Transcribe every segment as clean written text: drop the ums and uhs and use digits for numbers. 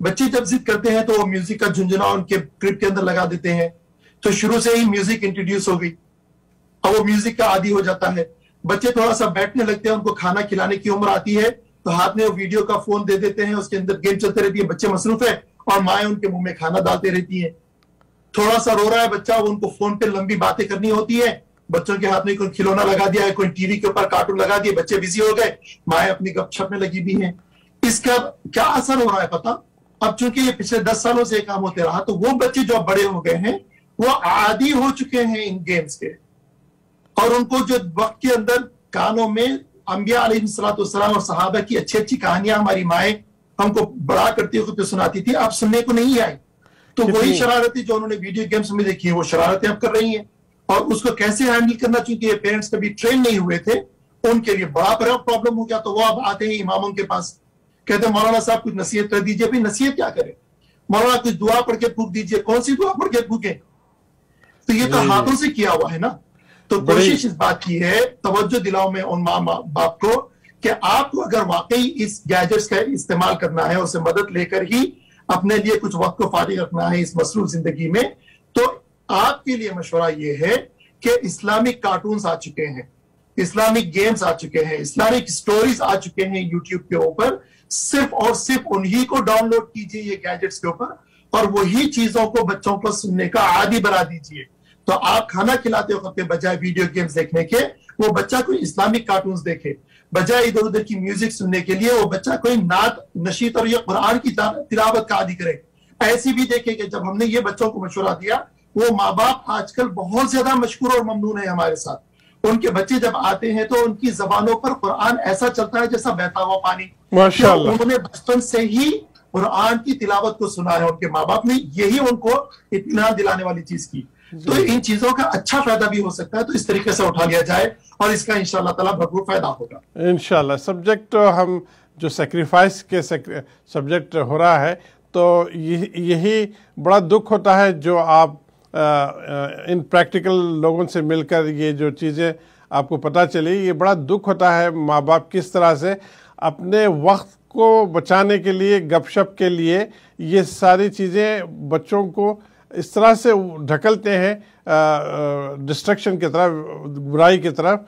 بچے جب ضد کرتے ہیں تو وہ میوزک کا جھنجھنا ان کے کرب کے اندر لگا دیتے ہیں، تو شروع سے ہی میوزک انٹروڈیوس ہو گئی اور وہ میوزک کا عادی ہو جاتا ہے. بچے تھوڑا سا بیٹھنے لگتے ہیں، ان کو کھانا کھلانے کی عمر آتی ہے تو ہاتھ میں وہ ویڈیو کا فون دے دیتے ہیں، اس کے اندر گیم چلتے رہتی ہے، بچے مصروف ہیں اور مائیں ان کے منہ میں کھانا ڈالتے رہتی ہیں. تھوڑا سا رو رہا ہے بچہ، ان کو فون پہ لمبی باتیں کرنی ہوتی ہے، بچوں کے ہاتھ میں کوئی کھلونا لگا دیا ہے، کوئی ٹی وی کے اوپر کارٹون لگا دیا، بچے بزی ہو گئے، مائیں اپنی گپ شپ میں لگی بھی ہیں. اس کا کیا اثر ہو رہا ہے پتا؟ اب چونکہ یہ پچھلے 10 سالوں سے کام ہوتے رہا تو وہ بچے جو بڑے ہو گئے ہیں وہ عادی ہو چکے ہیں ان گیمز کے، اور ان کو جو وقت کے اندر کانوں میں انبیاء علیہ السلام اور صحابہ کی اچھی اچھی کہانیاں ہماری مائیں ہم کو بڑا کرتی ہوتے سناتی تھی، اب سننے کو نہیں آئی. تو وہی شرارتیں جو انہوں نے ویڈیو گیمز میں دیکھی ہیں وہ شرارتیں اب کر رہی ہیں، اور اس کو کیسے ہینڈل کرنا، چونکہ یہ پیرنٹس کبھی ٹرین نہیں ہوئے تھے، ان کے لیے بڑا پرابلم ہو گیا. تو وہ اب آتے ہیں اماموں کے پاس، کہتے ہیں مولانا صاحب کچھ نصیحت کر دیجئے. بھائی نصیحت کیا کرے مولانا، کچھ دعا پڑھ کے پھونک دیجئے. کون سی دعا پڑھ کے پھونکے؟ تو یہ تو ہاتھوں سے کیا ہوا ہے نا. تو کوشش اس بات کی ہے، توجہ دلاؤں میں ان ماں باپ کو، کہ آپ کو اگر واقعی اس گیجٹس کا استعمال کرنا ہے، اسے مدد لے کر ہی اپنے لیے کچھ وقت کو فارغ رکھنا ہے اس مصروف زندگی میں، تو آپ کے لیے مشورہ یہ ہے کہ اسلامک کارٹونز آ چکے ہیں، اسلامک گیمز آ چکے ہیں، اسلامک سٹوریز آ چکے ہیں یوٹیوب کے اوپر. صرف اور صرف انہی کو ڈاؤن لوڈ کیجئے یہ گیجٹس کے اوپر، اور وہی چیزوں کو بچوں کو سننے کا عادی بنا دیجئے. تو آپ کھانا کھلاتے وقت کے بجائے ویڈیو گیمز دیکھنے کے وہ بچہ کوئی اسلامک کارٹونز دیکھے، بجائے ادھر ادھر کی میوزک سننے کے لیے وہ بچہ کوئی نعت نشید اور یہ قرآن کی تلاوت کا عادی کرے. ایسی بھی دیکھیں کہ جب ہم نے یہ بچوں کو مشورہ دیا، وہ ماں باپ آج کل بہت زیادہ مشکور اور ممنون ہے ہمارے ساتھ. ان کے بچے جب آتے ہیں تو ان کی زبانوں پر قرآن ایسا چلتا ہے جیسا بہتا ہوا پانی. ماشاءاللہ انہوں نے بچپن سے ہی قرآن کی تلاوت کو سنا ہے، ان کے ماں باپ نے یہی ان کو اطمینان دلانے والی چیز کی. تو ان چیزوں کا اچھا فائدہ بھی ہو سکتا ہے، تو اس طریقے سے اٹھا لیا جائے اور اس کا انشاءاللہ تعالیٰ بھرپور فائدہ ہوگا انشاءاللہ. سبجیکٹ ہم جو سیکریفائس کے سبجیکٹ ہو رہا ہے، تو یہی بڑا دکھ ہوتا ہے جو آپ ان پریکٹیکل لوگوں سے مل کر یہ جو چیزیں آپ کو پتہ چلی، یہ بڑا دکھ ہوتا ہے ماں باپ کس طرح سے اپنے وقت کو بچانے کے لیے، گپ شپ کے لیے یہ ساری چیزیں بچوں کو اس طرح سے ڈھکلتے ہیں ڈسٹریکشن کی طرف، برائی کی طرف.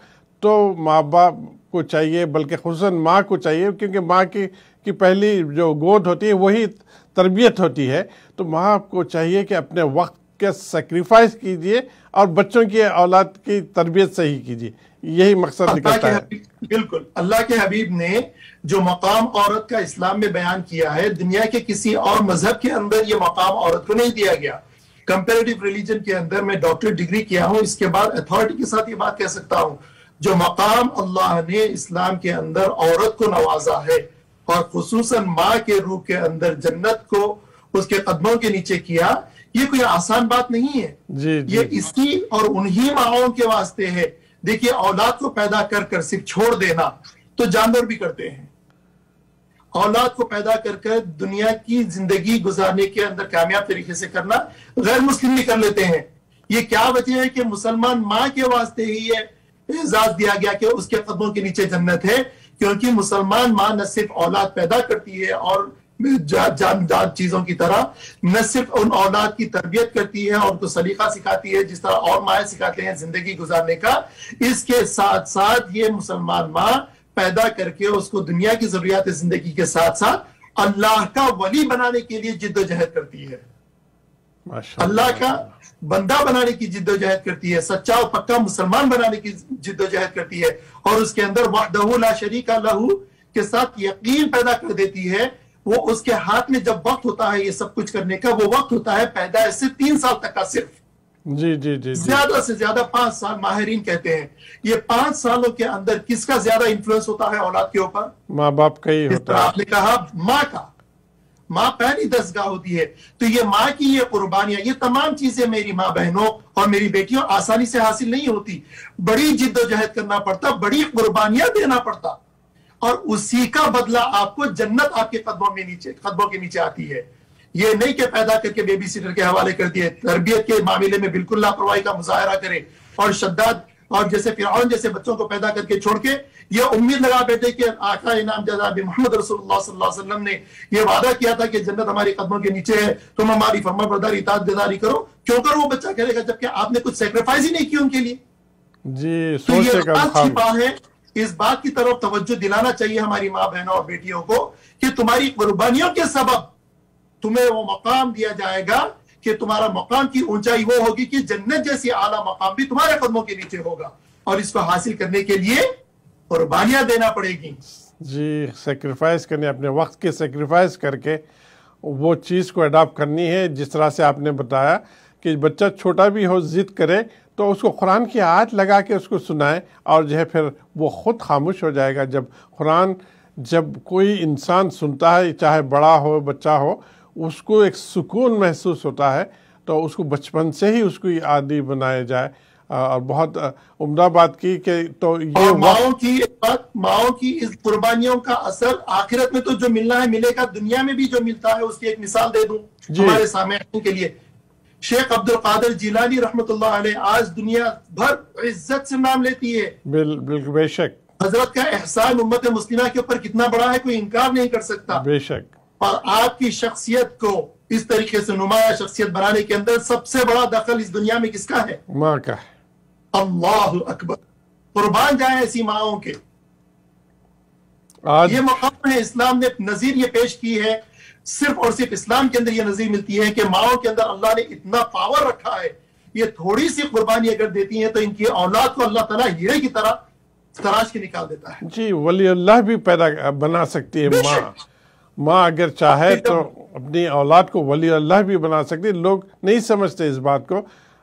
تو ماں باپ کو چاہیے، بلکہ خصوصاً ماں کو چاہیے، کیونکہ ماں کی پہلی جو گود ہوتی ہے وہی تربیت ہوتی ہے. تو ماں کو چاہیے کہ اپنے وقت کے سیکریفائس کیجئے اور بچوں کی اولاد کی تربیت صحیح کیجئے. یہی مقصد نکلتا ہے. بالکل اللہ کے حبیب نے جو مقام عورت کا اسلام میں بیان کیا ہے، دنیا کے کسی اور مذہب کے اندر یہ مقام عورت کو نہیں دیا گیا. کمپیریٹیو ریلیجن کے اندر میں ڈاکٹریٹ ڈگری کیا ہوں، اس کے بعد اتھارٹی کے ساتھ یہ بات کہہ سکتا ہوں، جو مقام اللہ نے اسلام کے اندر عورت کو نوازا ہے اور خصوصاً ماں کے روح کے اندر جنت کو اس کے قدموں کے نیچے کیا، یہ کوئی آسان بات نہیں ہے. یہ اسی اور انہی ماؤں کے واسطے ہے. دیکھیے اولاد کو پیدا کر کر صرف چھوڑ دینا تو جانور بھی کرتے ہیں. اولاد کو پیدا کر کر دنیا کی زندگی گزارنے کے اندر کامیاب طریقے سے کرنا غیر مسلم بھی کر لیتے ہیں. یہ کیا وجہ ہے کہ مسلمان ماں کے واسطے ہی یہ اعزاز دیا گیا کہ اس کے قدموں کے نیچے جنت ہے، کیونکہ مسلمان ماں نہ صرف اولاد پیدا کرتی ہے اور جاندار چیزوں کی طرح، نہ صرف ان اولاد کی تربیت کرتی ہے اور تو سلیقہ سکھاتی ہے جس طرح اور مائیں سکھاتے ہیں زندگی گزارنے کا، اس کے ساتھ ساتھ یہ مسلمان ماں پیدا کر کے اس کو دنیا کی ضروریات زندگی کے ساتھ ساتھ اللہ کا ولی بنانے کے لیے جد و جہد کرتی ہے، اللہ کا بندہ بنانے کی جد و جہد کرتی ہے، سچا اور پکا مسلمان بنانے کی جد و جہد کرتی ہے، اور اس کے اندر وحدہ لا شریک لہ کے ساتھ یقین پیدا کر دیتی ہے. وہ اس کے ہاتھ میں جب وقت ہوتا ہے یہ سب کچھ کرنے کا، وہ وقت ہوتا ہے پیدائش سے 3 سال تک کا صرف. جی زیادہ سے زیادہ 5 سال ماہرین کہتے ہیں. یہ 5 سالوں کے اندر کس کا زیادہ انفلوئنس ہوتا ہے اولاد کے اوپر؟ ماں باپ کا ہی ہوتا ہے. آپ نے کہا ماں کا، ماں پہلی دستگاہ ہوتی ہے. تو یہ ماں کی یہ قربانیاں، یہ تمام چیزیں میری ماں بہنوں اور میری بیٹیوں آسانی سے حاصل نہیں ہوتی. بڑی جد و جہد کرنا پڑتا، بڑی قربانیاں دینا پڑتا، اور اسی کا بدلہ آپ کو جنت آپ کے قدموں کے نیچے آتی ہے. یہ نہیں کہ پیدا کر کے بیبی سیٹر کے حوالے کر دیے، تربیت کے معاملے میں بالکل لاپرواہی کا مظاہرہ کرے اور شداد اور جیسے فرعون جیسے بچوں کو پیدا کر کے چھوڑ کے یہ امید لگا بیٹھے کہ آقا انعام جناب محمد رسول اللہ صلی اللہ علیہ وسلم نے یہ وعدہ کیا تھا کہ جنت ہمارے قدموں کے نیچے ہے، تم ہماری فرما برداری اطاعت گزاری کرو، کیوں کر وہ بچہ کرے گا جبکہ آپ نے کچھ سیکریفائز ہی نہیں کی ان کے لیے؟ جی تو یہ سوچے کا بات مقام چھپا ہے، اس بات کی طرف توجہ دلانا چاہیے ہماری ماں بہنوں اور بیٹیوں کو کہ تمہاری قربانیوں کے سبب تمہیں وہ مقام دیا جائے گا کہ تمہارا مقام کی اونچائی وہ ہوگی کہ جنت جیسی اعلیٰ مقام بھی تمہارے قدموں کے نیچے ہوگا، اور اس کو حاصل کرنے کے لیے قربانیاں دینا پڑے گی۔ جی سیکریفائز کرنے، اپنے وقت کے سیکریفائز کر کے وہ چیز کو اڈاپٹ کرنی ہے، جس طرح سے آپ نے بتایا کہ بچہ چھوٹا بھی ہو ضد کرے تو اس کو قرآن کی آیت لگا کے اس کو سنائے، اور جو ہے پھر وہ خود خاموش ہو جائے گا۔ جب کوئی انسان سنتا ہے، چاہے بڑا ہو بچہ ہو، اس کو ایک سکون محسوس ہوتا ہے، تو اس کو بچپن سے ہی اس کو عادی بنایا جائے۔ اور بہت عمدہ بات کی کہ تو یہ ماؤں کی اس قربانیوں کا اثر آخرت میں تو جو ملنا ہے ملے گا، دنیا میں بھی جو ملتا ہے اس کی ایک مثال دے دوں ہمارے سامعین کے لیے۔ شیخ عبد القادر جیلانی رحمۃ اللہ علیہ آج دنیا بھر عزت سے نام لیتی ہے، بالکل بے شک، حضرت کا احسان امت مسلمہ کے اوپر کتنا بڑا ہے کوئی انکار نہیں کر سکتا۔ بے شک، اور آپ کی شخصیت کو اس طریقے سے نمایاں شخصیت بنانے کے اندر سب سے بڑا دخل اس دنیا میں کس کا ہے؟ ماں کا ہے۔ اللہ اکبر، قربان جائیں ایسی ماؤں کے۔ یہ مقام ہے، اسلام نے نظیر یہ پیش کی ہے، صرف اور صرف اسلام کے اندر یہ نظیر ملتی ہے کہ ماؤں کے اندر اللہ نے اتنا پاور رکھا ہے، یہ تھوڑی سی قربانی اگر دیتی ہیں تو ان کی اولاد کو اللہ تعالیٰ ہیرے کی طرح تراش کے نکال دیتا ہے۔ جی ولی اللہ بھی پیدا بنا سکتی ہے ماں اگر چاہے تو اپنی اولاد کو ولی اللہ بھی بنا سکتی ہے۔ لوگ نہیں سمجھتے اس بات کو۔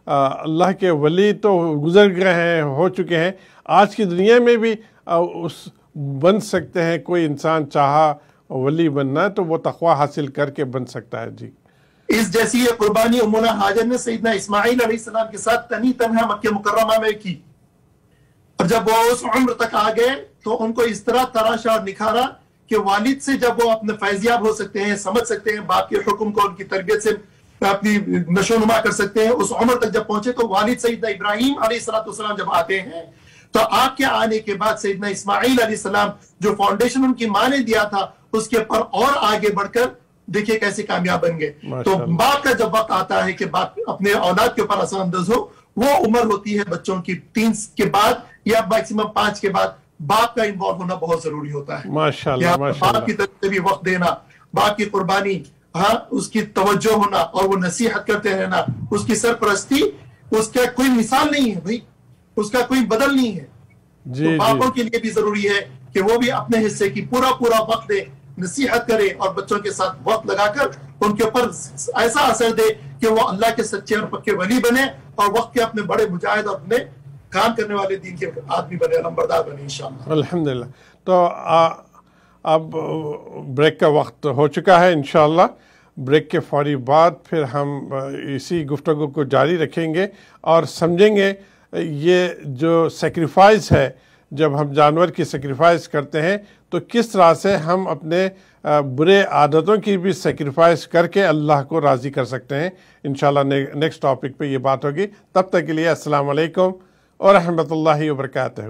اللہ کے ولی تو گزر گئے ہیں، ہو چکے ہیں، آج کی دنیا میں بھی بن سکتے ہیں۔ کوئی انسان چاہا ولی بننا ہے تو وہ تقوی حاصل کر کے بن سکتا ہے۔ جی اس جیسی یہ قربانی امنا ہاجر نے سیدنا اسماعیل علیہ السلام کے ساتھ تنہا مکہ مکرمہ میں کی، اور جب وہ اس عمر تک آ گئے تو ان کو اس طرح تراشا اور نکھارا کہ والد سے جب وہ اپنے فیضیاب ہو سکتے ہیں، سمجھ سکتے ہیں باپ کے حکم کو، ان کی تربیت سے اپنی نشو نما کر سکتے ہیں، اس عمر تک جب پہنچے تو والد سیدنا ابراہیم علیہ السلام جب آتے ہیں تو آپ کے آنے کے بعد سیدنا اسماعیل علیہ السلام جو فاؤنڈیشن ان کی ماں نے دیا تھا اس کے پر اور آگے بڑھ کر دیکھیے کیسے کامیاب بن گئے۔ تو باپ کا جب وقت آتا ہے کہ باپ اپنے اولاد کے اوپر اثر انداز ہو، وہ عمر ہوتی ہے بچوں کی 3 کے بعد یا میکسیمم 5 کے بعد باپ کا انوالو ہونا بہت ضروری ہوتا ہے۔ ماشاءاللہ باپ کی طرف سے بھی وقت دینا، باپ کی قربانی، ہاں اس کی توجہ ہونا اور وہ نصیحت کرتے رہنا، اس کی سرپرستی، اس کا کوئی مثال نہیں ہے بھائی، اس کا کوئی بدل نہیں ہے۔ تو باپوں کے لیے بھی ضروری ہے کہ وہ بھی اپنے حصے کی پورا وقت دے، نصیحت کرے اور بچوں کے ساتھ وقت لگا کر ان کے اوپر ایسا اثر دے کہ وہ اللہ کے سچے اور پکے ولی بنے اور وقت کے اپنے بڑے مجاہد اور اپنے کام کرنے والے دین کے آدمی بنے، نمبردار بنے انشاءاللہ۔ الحمدللہ۔ تو اب بریک کا وقت ہو چکا ہے، انشاءاللہ بریک کے فوری بعد پھر ہم اسی گفتگو کو جاری رکھیں گے اور سمجھیں گے یہ جو سیکریفائز ہے، جب ہم جانور کی سیکریفائز کرتے ہیں تو کس طرح سے ہم اپنے برے عادتوں کی بھی سیکریفائز کر کے اللہ کو راضی کر سکتے ہیں۔ انشاءاللہ نیکسٹ ٹاپک پہ یہ بات ہوگی۔ تب تک کے لیے السلام علیکم ورحمۃ اللہ وبرکاتہ۔